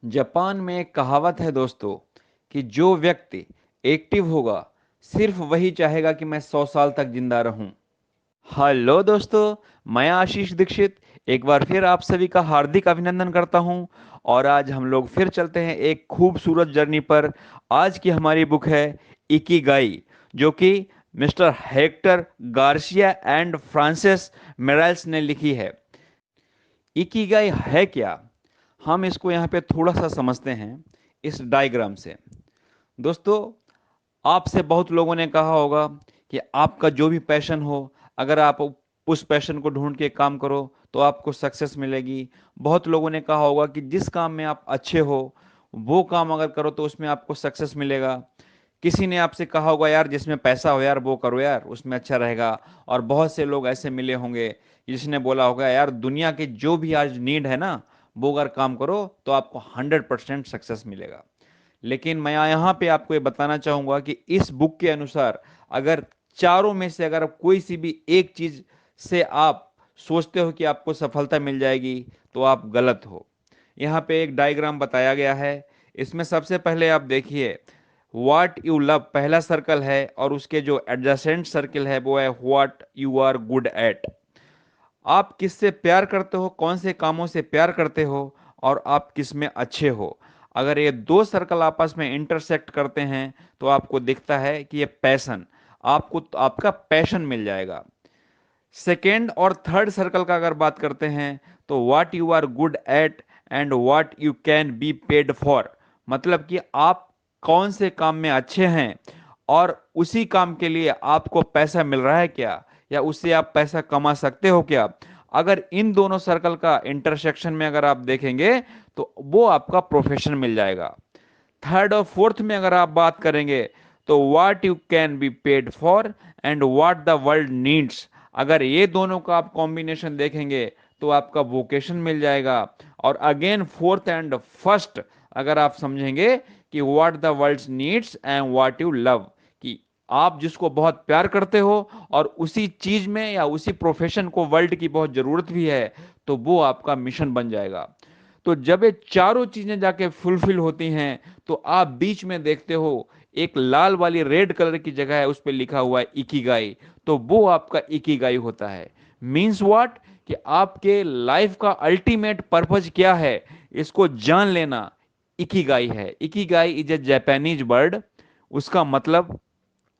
Japan में एक कहावत है दोस्तों कि जो व्यक्ति एक्टिव होगा सिर्फ वही चाहेगा कि मैं 100 साल तक जिंदा रहूं। हेलो दोस्तों, मैं आशीष दीक्षित एक बार फिर आप सभी का हार्दिक अभिनंदन करता हूं। और आज हम लोग फिर चलते हैं एक खूबसूरत जर्नी पर। आज की हमारी बुक है इकिगाई, जो कि mister Hector Garcia and Francesc Miralles ने लिखी है। इकिगाई है क्या, हम इसको यहाँ पे थोड़ा सा समझते हैं इस डायग्राम से। दोस्तों, आपसे बहुत लोगों ने कहा होगा कि आपका जो भी पैशन हो, अगर आप उस पैशन को ढूंढ के काम करो तो आपको सक्सेस मिलेगी। बहुत लोगों ने कहा होगा कि जिस काम में आप अच्छे हो वो काम अगर करो तो उसमें आपको सक्सेस मिलेगा। किसी ने आपसे कहा होगा यार जिसमें पैसा हो यार वो करो यार उसमें अच्छा रहेगा। और बहुत से लोग ऐसे मिले होंगे जिसने बोला होगा यार दुनिया की जो भी आज नीड है ना, वो अगर काम करो तो आपको 100% सक्सेस मिलेगा। लेकिन मैं यहाँ पे आपको ये बताना चाहूंगा कि इस बुक के अनुसार अगर चारों में से अगर कोई सी भी एक चीज से आप सोचते हो कि आपको सफलता मिल जाएगी तो आप गलत हो। यहाँ पे एक डायग्राम बताया गया है। इसमें सबसे पहले आप देखिए, व्हाट यू लव पहला सर्कल है और उसके जो एडजेसेंट सर्कल है वो है what you are good at. आप किससे प्यार करते हो, कौन से कामों से प्यार करते हो और आप किस में अच्छे हो। अगर ये दो सर्कल आपस में इंटरसेक्ट करते हैं तो आपको दिखता है कि ये पैशन, आपको आपका पैशन मिल जाएगा। सेकेंड और थर्ड सर्कल का अगर बात करते हैं तो what you are good at and what you can be paid for, मतलब कि आप कौन से काम में अच्छे हैं और उसी काम के लिए आपको पैसा मिल रहा है क्या, या उससे आप पैसा कमा सकते हो क्या। अगर इन दोनों सर्कल का इंटरसेक्शन में अगर आप देखेंगे तो वो आपका प्रोफेशन मिल जाएगा। थर्ड और फोर्थ में अगर आप बात करेंगे तो what you can be paid for and what the world needs, अगर ये दोनों का आप कॉम्बिनेशन देखेंगे तो आपका वोकेशन मिल जाएगा। और अगेन फोर्थ एंड फर्स्ट अगर आप समझेंगे कि what the world needs and what you love, कि आप जिसको बहुत प्यार करते हो और उसी चीज में या उसी प्रोफेशन को वर्ल्ड की बहुत जरूरत भी है, तो वो आपका मिशन बन जाएगा। तो जब ये चारों चीजें जाके फुलफिल होती हैं तो आप बीच में देखते हो एक लाल वाली रेड कलर की जगह है, उस पर लिखा हुआ है इकिगाई। तो वो आपका इकिगाई होता है। मीन्स व्हाट, कि आपके लाइफ का अल्टीमेट पर्पज क्या है इसको जान लेना इकिगाई है। Ikigai is a Japanese word, उसका मतलब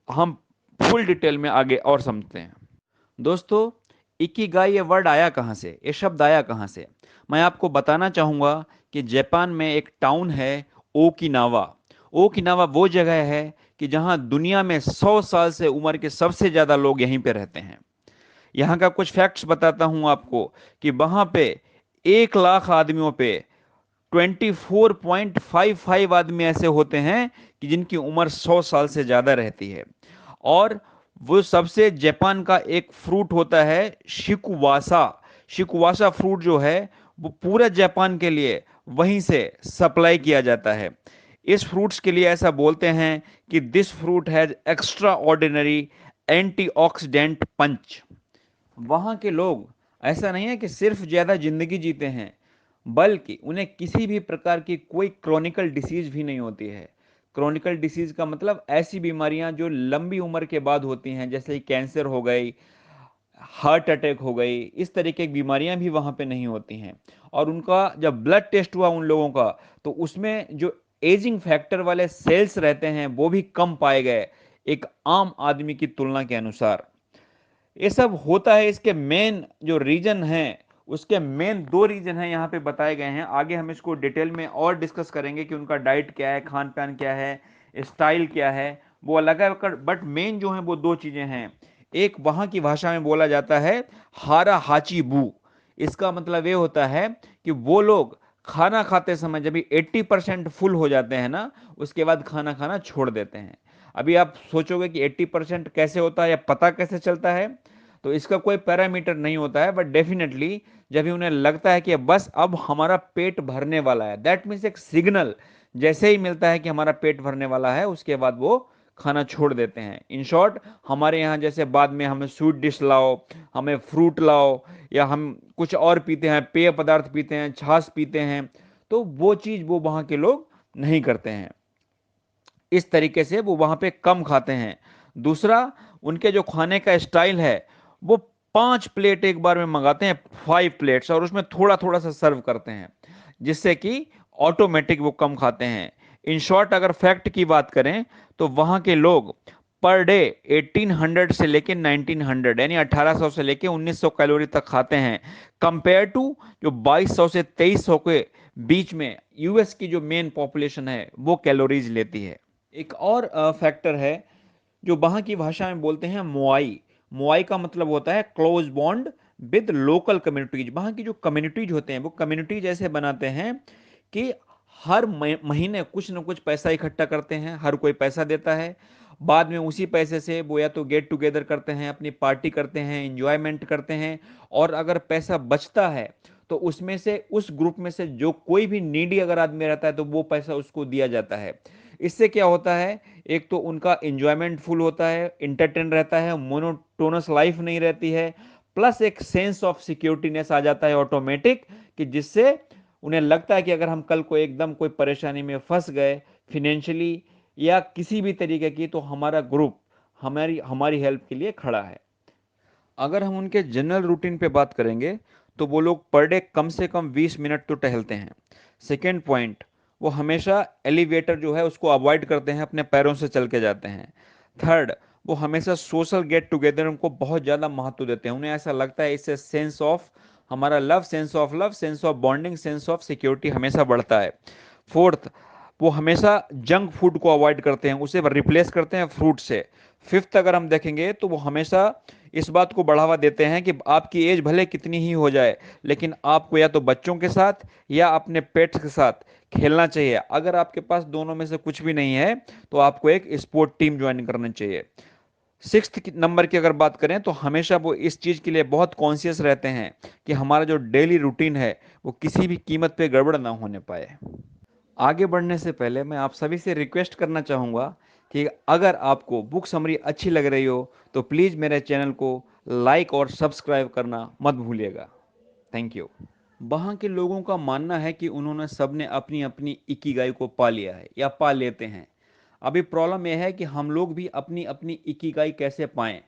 हम फुल डिटेल में आगे और समझते हैं। दोस्तों, इकिगाई ये वर्ड आया कहाँ से, ये शब्द आया कहाँ से, मैं आपको बताना चाहूंगा कि जापान में एक टाउन है ओकिनावा। ओकिनावा वो जगह है कि जहां दुनिया में 100 साल से उम्र के सबसे ज्यादा लोग यहीं पे रहते हैं। यहाँ का कुछ फैक्ट्स बताता हूं आपको कि वहां पे 1 लाख आदमियों पे 24.55 आदमी ऐसे होते हैं कि जिनकी उम्र 100 साल से ज्यादा रहती है। और वो सबसे जापान का एक फ्रूट होता है शिकुवासा। शिकुवासा फ्रूट जो है वो पूरे जापान के लिए वहीं से सप्लाई किया जाता है। इस फ्रूट्स के लिए ऐसा बोलते हैं कि this fruit has extraordinary antioxidant punch. वहां के लोग ऐसा नहीं है कि सिर्फ ज्यादा जिंदगी जीते हैं, बल्कि उन्हें किसी भी प्रकार की कोई क्रोनिकल डिसीज भी नहीं होती है। क्रोनिकल डिसीज का मतलब ऐसी बीमारियां जो लंबी उम्र के बाद होती हैं, जैसे कैंसर हो गई, हार्ट अटैक हो गई, इस तरीके की बीमारियां भी वहां पे नहीं होती हैं। और उनका जब ब्लड टेस्ट हुआ उन लोगों का तो उसमें जो एजिंग फैक्टर वाले सेल्स रहते हैं वो भी कम पाए गए एक आम आदमी की तुलना के अनुसार। ये सब होता है, इसके मेन जो रीजन है, उसके मेन दो रीजन है यहाँ पे बताए गए हैं। आगे हम इसको डिटेल में और डिस्कस करेंगे कि उनका डाइट क्या है, खान पान क्या है, स्टाइल क्या है, वो अलग है। बट मेन जो है वो दो चीजें हैं। एक वहां की भाषा में बोला जाता है हारा हाची बू। इसका मतलब ये होता है कि वो लोग खाना खाते समय जब 80% फुल हो जाते हैं ना, उसके बाद खाना खाना छोड़ देते हैं। अभी आप सोचोगे कि 80% कैसे होता है या पता कैसे चलता है, तो इसका कोई पैरामीटर नहीं होता है, बट डेफिनेटली जब भी उन्हें लगता है कि बस अब हमारा पेट भरने वाला है, दैट मीन्स एक सिग्नल जैसे ही मिलता है कि हमारा पेट भरने वाला है, उसके बाद वो खाना छोड़ देते हैं। इन शॉर्ट, हमारे यहाँ जैसे बाद में हमें स्वीट डिश लाओ, हमें फ्रूट लाओ, या हम कुछ और पीते हैं, पेय पदार्थ पीते हैं, छाछ पीते हैं, तो वो चीज़ वो वहाँ के लोग नहीं करते हैं। इस तरीके से वो वहाँ पे कम खाते हैं। दूसरा, उनके जो खाने का स्टाइल है, वो 5 प्लेट एक बार में मँगाते हैं, 5 प्लेट्स, और उसमें थोड़ा-थोड़ा सा सर्व करते हैं, जिससे कि ऑटोमेटिक वो कम खाते हैं। इन शॉर्ट अगर फैक्ट की बात करें, तो वहाँ के लोग पर डे 1800 से लेके 1900 यानी 1800 से लेके 1900 कैलोरी तक खाते हैं, कंपेयर टू जो 2200 से 2300 के बीच में यूएस की जो मेन पॉपुलेशन है, वो कैलोरीज़ लेती है। एक और फैक्टर है जो वहाँ की भाषा में बोलते हैं मोआई। मोआई का मतलब होता है close bond with local communities. वहाँ की जो कम्युनिटीज होते हैं वो कम्युनिटीज ऐसे बनाते हैं कि हर महीने कुछ न कुछ पैसा इकट्ठा करते हैं, हर कोई पैसा देता है, बाद में उसी पैसे से वो या तो गेट टुगेदर करते हैं, अपनी पार्टी करते हैं, इंजॉयमेंट करते हैं, और अगर पैसा बचता है तो उसमें से उस ग्रुप में से जो कोई भी नीडी अगर आदमी रहता है तो वो पैसा उसको दिया जाता है। इससे क्या होता है, एक तो उनका एन्जॉयमेंट फुल होता है, एंटरटेन रहता है, मोनोटोनस लाइफ नहीं रहती है, प्लस एक सेंस ऑफ सिक्योरिटीनेस आ जाता है ऑटोमेटिक, कि जिससे उन्हें लगता है कि अगर हम कल को एकदम कोई परेशानी में फंस गए फिनेंशियली या किसी भी तरीके की, तो हमारा ग्रुप हमारी हमारी हेल्प के लिए खड़ा है। अगर हम उनके जनरल रूटीन पे बात करेंगे, तो वो लोग पर डे कम से कम 20 मिनट तो टहलते हैं। सेकेंड पॉइंट, वो हमेशा एलिवेटर जो है उसको अवॉइड करते हैं, अपने पैरों से चल के जाते हैं। थर्ड, वो हमेशा सोशल गेट टुगेदर को बहुत ज़्यादा महत्व देते हैं। उन्हें ऐसा लगता है इससे सेंस ऑफ हमारा love, sense of bonding, sense of security हमेशा बढ़ता है। फोर्थ, वो हमेशा जंक फूड को अवॉइड करते हैं, उसे रिप्लेस करते हैं फ्रूट से। फिफ्थ, अगर हम देखेंगे तो वो हमेशा इस बात को बढ़ावा देते हैं कि आपकी एज भले कितनी ही हो जाए, लेकिन आपको या तो बच्चों के साथ या अपने पेट्स के साथ खेलना चाहिए। अगर आपके पास दोनों में से कुछ भी नहीं है तो आपको एक स्पोर्ट टीम ज्वाइन करनी चाहिए। सिक्स्थ नंबर की अगर बात करें, तो हमेशा वो इस चीज़ के लिए बहुत कॉन्शियस रहते हैं कि हमारा जो डेली रूटीन है वो किसी भी कीमत पे गड़बड़ ना होने पाए। आगे बढ़ने से पहले मैं आप सभी से रिक्वेस्ट करना चाहूँगा कि अगर आपको बुक समरी अच्छी लग रही हो तो प्लीज़ मेरे चैनल को लाइक और सब्सक्राइब करना मत भूलिएगा। Thank you. वहाँ के लोगों का मानना है कि उन्होंने सबने अपनी अपनी इकिगाई को पा लिया है या पा लेते हैं। अभी प्रॉब्लम यह है कि हम लोग भी अपनी अपनी इकिगाई कैसे पाएं।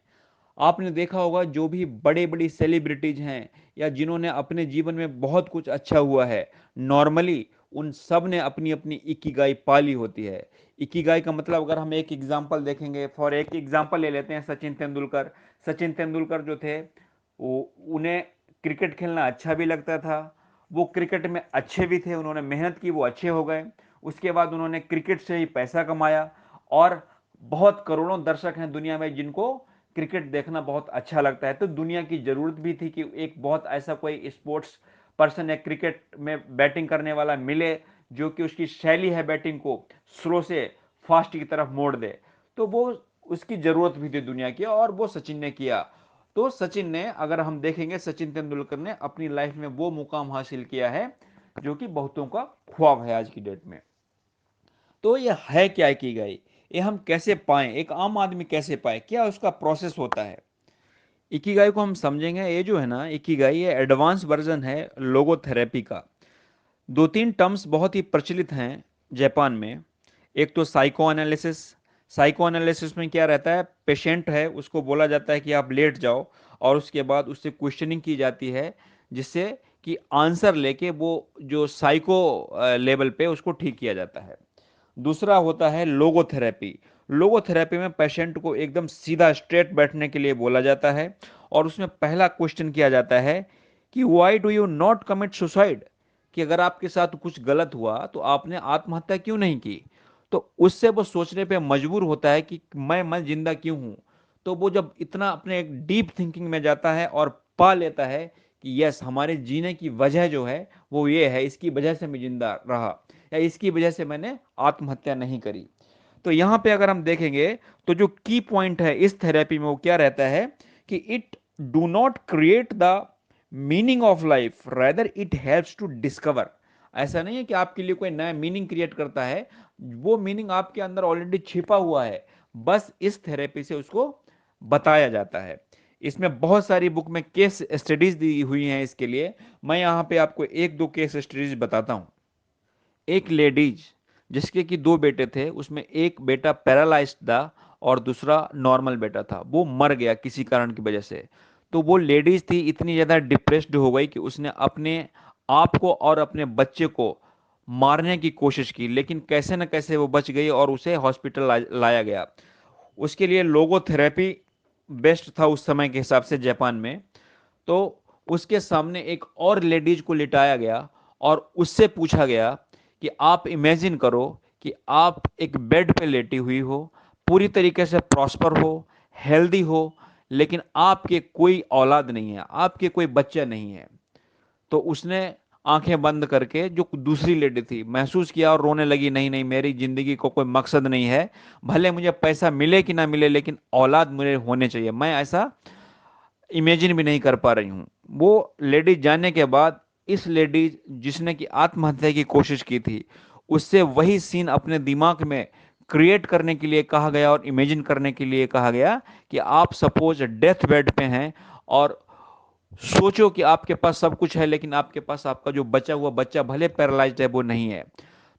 आपने देखा होगा जो भी बड़े बड़ी सेलिब्रिटीज हैं या जिन्होंने अपने जीवन में बहुत कुछ अच्छा हुआ है, नॉर्मली उन सब ने अपनी अपनी इकिगाई पाली होती है। इकिगाई का मतलब अगर हम एक एग्जांपल देखेंगे, फॉर एक एग्जांपल ले लेते हैं सचिन तेंदुलकर। सचिन तेंदुलकर जो थे, वो उन्हें क्रिकेट खेलना अच्छा भी लगता था, वो क्रिकेट में अच्छे भी थे, उन्होंने मेहनत की, वो अच्छे हो गए। उसके बाद उन्होंने क्रिकेट से ही पैसा कमाया, और बहुत करोड़ों दर्शक हैं दुनिया में जिनको क्रिकेट देखना बहुत अच्छा लगता है। तो दुनिया की जरूरत भी थी कि एक बहुत ऐसा कोई स्पोर्ट्स पर्सन या क्रिकेट में बैटिंग करने वाला मिले जो कि उसकी शैली है बैटिंग को स्लो से फास्ट की तरफ मोड़ दे। तो वो उसकी जरूरत भी थी दुनिया की, और वो सचिन ने किया। तो सचिन ने, अगर हम देखेंगे, सचिन तेंदुलकर ने अपनी लाइफ में वो मुकाम हासिल किया है जो कि बहुतों का ख्वाब है आज की डेट में। तो ये है क्या की गई, ये हम कैसे पाएं, एक आम आदमी कैसे पाए, क्या उसका प्रोसेस होता है। इकिगाई को हम समझेंगे, ये जो है ना इकिगाई, ये एडवांस वर्जन है लोगोथेरेपी का। दो तीन टर्म्स बहुत ही प्रचलित हैं जापान में। एक तो साइको एनालिसिस। साइको एनालिसिस में क्या रहता है, पेशेंट है उसको बोला जाता है कि आप लेट जाओ, और उसके बाद उससे क्वेश्चनिंग की जाती है, जिससे कि आंसर लेके वो जो साइको लेवल पे उसको ठीक किया जाता है। दूसरा होता है लोगोथेरेपी। लोगोथेरेपी में पेशेंट को एकदम सीधा स्ट्रेट बैठने के लिए बोला जाता है, और उसमें पहला क्वेश्चन किया जाता है कि why do you not commit suicide, कि अगर आपके साथ कुछ गलत हुआ तो आपने आत्महत्या क्यों नहीं की। तो उससे वो सोचने पे मजबूर होता है कि मैं जिंदा क्यों हूं। तो वो जब इतना अपने एक डीप थिंकिंग में जाता है और पा लेता है कि यस, हमारे जीने की वजह जो है वो ये है, इसकी वजह से मैं जिंदा रहा, या इसकी वजह से मैंने आत्महत्या नहीं करी। तो यहाँ पे अगर हम देखेंगे तो जो की पॉइंट है इस थेरेपी में वो क्या रहता है कि it do not create the meaning of life, rather it helps to discover. ऐसा नहीं है कि आपके लिए कोई नया मीनिंग क्रिएट करता है, वो मीनिंग आपके अंदर ऑलरेडी छिपा हुआ है, बस इस थेरेपी से उसको बताया जाता है। इसमें बहुत सारी बुक में केस स्टडीज दी हुई हैं इसके लिए। मैं यहाँ पे आपको एक दो केस स्टडीज बताता हूँ। एक लेडीज जिसके कि दो बेटे थे, उसमें एक बेटा पैरालाइज्ड था और दूसरा नॉर्मल बेटा था, वो मर गया किसी कारण की वजह से। तो वो लेडीज थी इतनी ज़्यादा डिप्रेस्ड हो गई कि उसने अपने आप को और अपने बच्चे को मारने की कोशिश की, लेकिन कैसे न कैसे वो बच गई और उसे हॉस्पिटल लाया गया। उसके लिए लोगोथेरेपी बेस्ट था उस समय के हिसाब से जापान में। तो उसके सामने एक और लेडीज को लिटाया गया और उससे पूछा गया कि आप इमेजिन करो कि आप एक बेड पे लेटी हुई हो, पूरी तरीके से प्रॉस्पर हो, हेल्दी हो, लेकिन आपके कोई औलाद नहीं है, आपके कोई बच्चा नहीं है। तो उसने आंखें बंद करके, जो दूसरी लेडी थी, महसूस किया और रोने लगी, नहीं नहीं, मेरी जिंदगी को कोई मकसद नहीं है, भले मुझे पैसा मिले कि ना मिले, लेकिन औलाद मुझे होने चाहिए, मैं ऐसा इमेजिन भी नहीं कर पा रही हूँ। वो लेडीज जाने के बाद इस लेडीज जिसने कि आत्महत्या की कोशिश की थी, उससे वही सीन अपने दिमाग में क्रिएट करने के लिए कहा गया और इमेजिन करने के लिए कहा गया कि आप सपोज डेथ बेड पे हैं और सोचो कि आपके पास सब कुछ है, लेकिन आपके पास आपका जो बचा हुआ बच्चा भले पैरालाइज्ड है, वो नहीं है।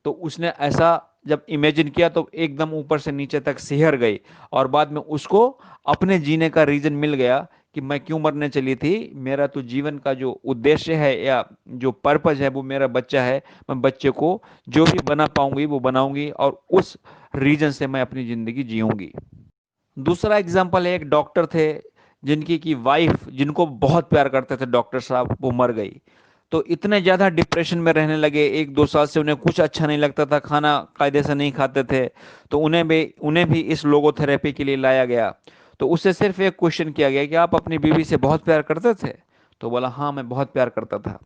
तो उसने ऐसा जब इमेजिन किया तो एकदम ऊपर से नीचे तक सिहर गई और बाद में उसको अपने जीने का रीजन मिल गया कि मैं क्यों मरने चली थी, मेरा तो जीवन का जो उद्देश्य है या जो पर्पज है वो मेरा बच्चा है, मैं बच्चे को जो भी बना पाऊंगी वो बनाऊंगी और उस रीजन से मैं अपनी जिंदगी जीऊंगी। दूसरा एग्जाम्पल है, एक डॉक्टर थे जिनकी की वाइफ, जिनको बहुत प्यार करते थे डॉक्टर साहब, वो मर गई। तो इतने ज़्यादा डिप्रेशन में रहने लगे, 1-2 साल से उन्हें कुछ अच्छा नहीं लगता था, खाना कायदे से नहीं खाते थे। तो उन्हें भी इस लोगोथेरेपी के लिए लाया गया। तो उससे सिर्फ एक क्वेश्चन किया गया कि आप अपनी बीवी से बहुत प्यार करते थे? तो बोला हाँ, मैं बहुत प्यार करता था।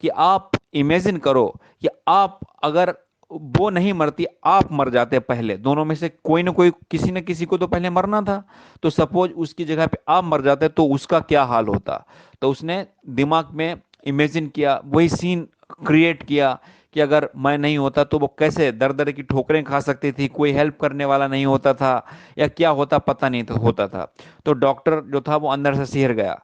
कि आप इमेजिन करो कि आप अगर वो नहीं मरती, आप मर जाते पहले, दोनों में से कोई ना कोई, किसी न किसी को तो पहले मरना था। तो सपोज उसकी जगह पे आप मर जाते तो उसका क्या हाल होता। तो उसने दिमाग में इमेजिन किया, वही सीन क्रिएट किया कि अगर मैं नहीं होता तो वो कैसे दर दर की ठोकरें खा सकती थी, कोई हेल्प करने वाला नहीं होता था, या क्या होता पता नहीं तो होता था। तो डॉक्टर जो था वो अंदर से सिहर गया।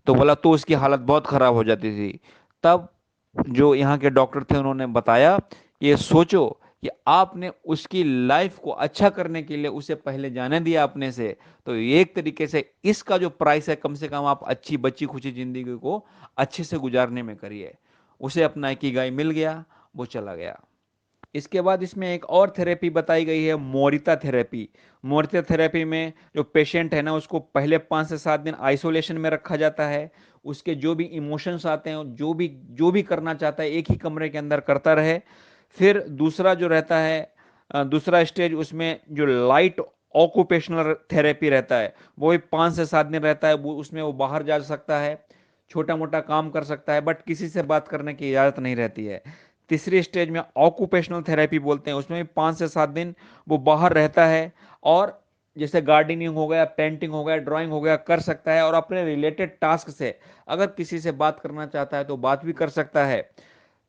तो बोला तो उसकी हालत बहुत खराब हो जाती थी। तब जो यहाँ के डॉक्टर थे उन्होंने बताया कि ये सोचो कि आपने उसकी लाइफ को अच्छा करने के लिए उसे पहले जाने दिया अपने से। तो एक तरीके से इसका जो प्राइस है, कम से कम आप अच्छी बच्ची खुची जिंदगी को अच्छे से गुजारने में करिए। उसे अपना इकिगाई मिल गया, वो चला गया। इसके बाद इसमें एक और थेरेपी बताई गई है, मोरिता थेरेपी। मोरिता थेरेपी में जो पेशेंट है ना, उसको पहले 5 से 7 दिन आइसोलेशन में रखा जाता है। उसके जो भी इमोशंस आते हैं, जो भी करना चाहता है, एक ही कमरे के अंदर करता रहे। फिर दूसरा जो रहता है, दूसरा स्टेज, उसमें जो लाइट ऑक्यूपेशनल थेरेपी रहता है, वो भी 5 से 7 दिन रहता है। वो उसमें वो बाहर जा सकता है, छोटा मोटा काम कर सकता है, बट किसी से बात करने की इजाजत नहीं रहती है। तीसरी स्टेज में ऑक्यूपेशनल थेरेपी बोलते हैं, उसमें भी 5 से 7 दिन वो बाहर रहता है और जैसे गार्डनिंग हो गया, पेंटिंग हो गया, ड्राइंग हो गया, कर सकता है, और अपने रिलेटेड टास्क से अगर किसी से बात करना चाहता है तो बात भी कर सकता है।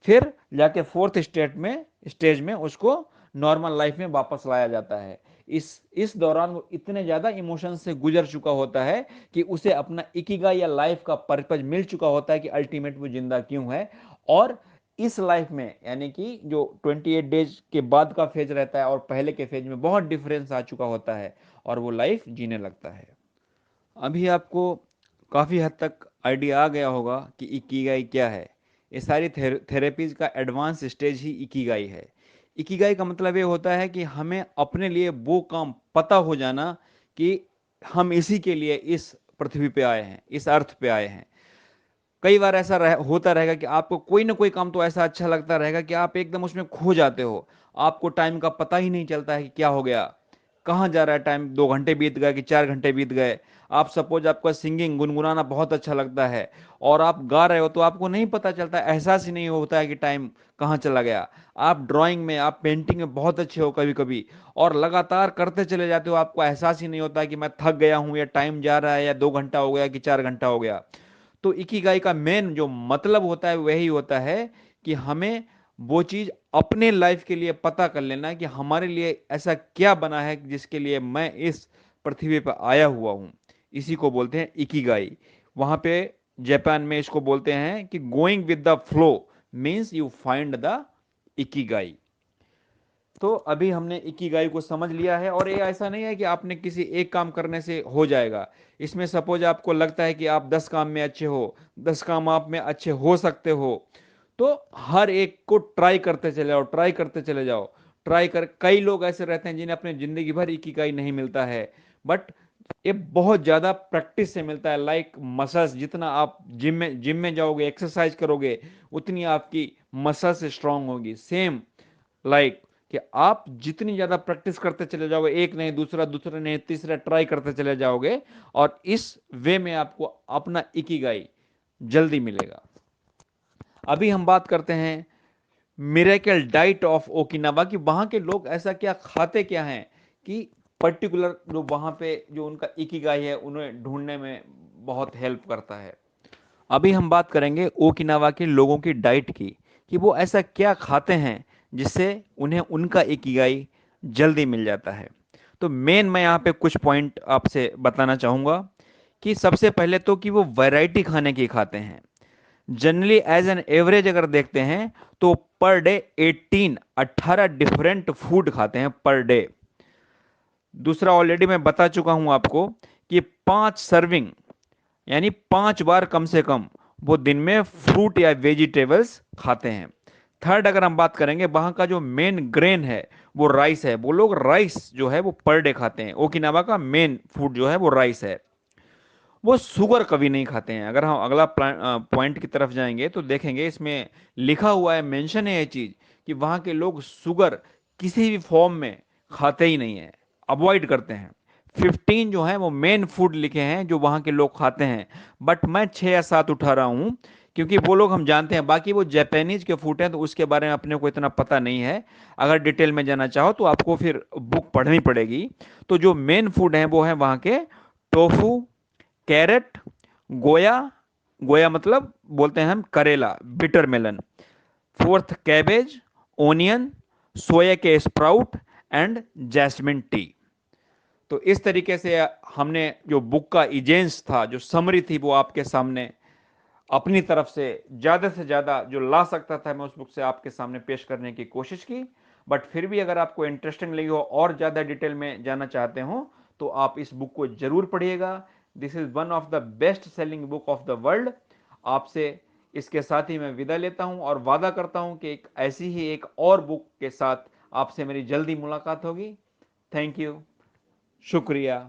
फिर जाके फोर्थ स्टेज में उसको नॉर्मल लाइफ में वापस लाया जाता है। इस दौरान वो इतने ज्यादा इमोशन से गुजर चुका होता है कि उसे अपना इकिगा या लाइफ का पर्पज मिल चुका होता है कि अल्टीमेट वो जिंदा क्यों है। और इस लाइफ में, यानी कि जो 28 डेज के बाद का फेज रहता है और पहले के फेज में बहुत डिफरेंस आ चुका होता है और वो लाइफ जीने लगता है। अभी आपको काफ़ी हद तक आइडिया आ गया होगा कि इकिगाई क्या है। ये सारी थेरेपीज का एडवांस स्टेज ही इकिगाई है। इकिगाई का मतलब ये होता है कि हमें अपने लिए वो काम पता हो जाना कि हम इसी के लिए इस पृथ्वी पे आए हैं, इस अर्थ पे आए हैं। कई बार ऐसा होता रहेगा कि आपको कोई ना कोई काम तो ऐसा अच्छा लगता रहेगा कि आप एकदम उसमें खो जाते हो। आपको टाइम का पता ही नहीं चलता है कि क्या हो गया, कहाँ जा रहा है टाइम, 2 घंटे बीत गए कि 4 घंटे बीत गए। आप सपोज आपका सिंगिंग गुनगुनाना बहुत अच्छा लगता है और आप गा रहे हो तो आपको नहीं पता चलता, एहसास ही नहीं होता है कि टाइम कहाँ चला गया। आप ड्राइंग में, आप पेंटिंग में बहुत अच्छे हो कभी कभी और लगातार करते चले जाते हो, आपको एहसास ही नहीं होता कि मैं थक गया हूँ या टाइम जा रहा है या 2 घंटा हो गया कि 4 घंटा हो गया। तो इकिगाई का मेन जो मतलब होता है वही होता है कि हमें वो चीज अपने लाइफ के लिए पता कर लेना है कि हमारे लिए ऐसा क्या बना है जिसके लिए मैं इस पृथ्वी पर आया हुआ हूं। इसी को बोलते हैं इकिगाई। वहां पे जापान में इसको बोलते हैं कि going with the flow means you find the Ikigai. तो अभी हमने इकिगाई को समझ लिया है, और ये ऐसा नहीं है कि आपने किसी एक काम करने से हो जाएगा। इसमें सपोज आपको लगता है कि आप 10 काम में अच्छे हो, 10 काम आप में अच्छे हो सकते हो, तो हर एक को ट्राई करते चले जाओ, ट्राई करते चले जाओ। ट्राई कर, कई लोग ऐसे रहते हैं जिन्हें अपने जिंदगी भर इकिगाई नहीं मिलता है, बट ये बहुत ज्यादा प्रैक्टिस से मिलता है। लाइक मसल्स, जितना आप जिम में जाओगे, एक्सरसाइज करोगे, उतनी आपकी मसल्स स्ट्रांग होगी। सेम लाइक कि आप जितनी ज्यादा प्रैक्टिस करते चले जाओगे, एक नहीं, दूसरा, दूसरा नहीं, तीसरा ट्राई करते चले जाओगे, और इस वे में आपको अपना इकिगाई जल्दी मिलेगा। अभी हम बात करते हैं मिरेकल डाइट ऑफ ओकिनावा की वहां के लोग ऐसा क्या खाते क्या हैं कि पर्टिकुलर जो वहां पे जो उनका इकिगाई है उन्हें ढूंढने में बहुत हेल्प करता है। अभी हम बात करेंगे ओकिनावा के लोगों की डाइट की, कि वो ऐसा क्या खाते हैं जिससे उन्हें उनका इकिगाई जल्दी मिल जाता है। तो मेन मैं यहाँ पे कुछ पॉइंट आपसे बताना चाहूँगा, कि सबसे पहले तो कि वो वैरायटी खाने की खाते हैं। जनरली एज एन एवरेज अगर देखते हैं तो पर डे 18 डिफरेंट फूड खाते हैं पर डे। दूसरा, ऑलरेडी मैं बता चुका हूं आपको कि 5 सर्विंग, यानी 5 बार कम से कम वो दिन में फ्रूट या वेजिटेबल्स खाते हैं। थर्ड, अगर हम बात करेंगे, वहां का जो मेन ग्रेन है वो राइस है। वो लोग राइस जो है वो पर डे खाते हैं। ओकिनावा का मेन फूड जो है वो राइस है। वो शुगर कभी नहीं खाते हैं। अगर हम अगला पॉइंट की तरफ जाएंगे तो देखेंगे इसमें लिखा हुआ है, मेंशन है ये चीज, कि वहां के लोग शुगर किसी भी फॉर्म में खाते ही नहीं है, अवॉइड करते हैं। 15 जो है वो मेन फूड लिखे हैं जो वहां के लोग खाते हैं, बट मैं 6 या 7 उठा रहा हूं, क्योंकि वो लोग हम जानते हैं। बाकी वो जापानीज के फूड हैं तो उसके बारे में अपने को इतना पता नहीं है। अगर डिटेल में जाना चाहो तो आपको फिर बुक पढ़नी पड़ेगी। तो जो मेन फूड है वो है वहां के टोफू, कैरेट, गोया, गोया मतलब बोलते हैं हम करेला, bitter melon. Fourth, cabbage, onion, soya के स्प्राउट, एंड जैस्मिन टी। तो इस तरीके से हमने जो बुक का इजेंस था, जो समरी थी, वो आपके सामने अपनी तरफ से ज्यादा जो ला सकता था मैं उस बुक से आपके सामने पेश करने की कोशिश की। बट फिर भी अगर आपको इंटरेस्टिंग लगी हो और ज्यादा डिटेल में जाना चाहते हो तो आप इस बुक को जरूर पढ़िएगा। This is one of the best selling book of the world. आपसे इसके साथ ही मैं विदा लेता हूं और वादा करता हूं कि एक ऐसी ही एक और बुक के साथ आपसे मेरी जल्दी मुलाकात होगी। थैंक यू, शुक्रिया।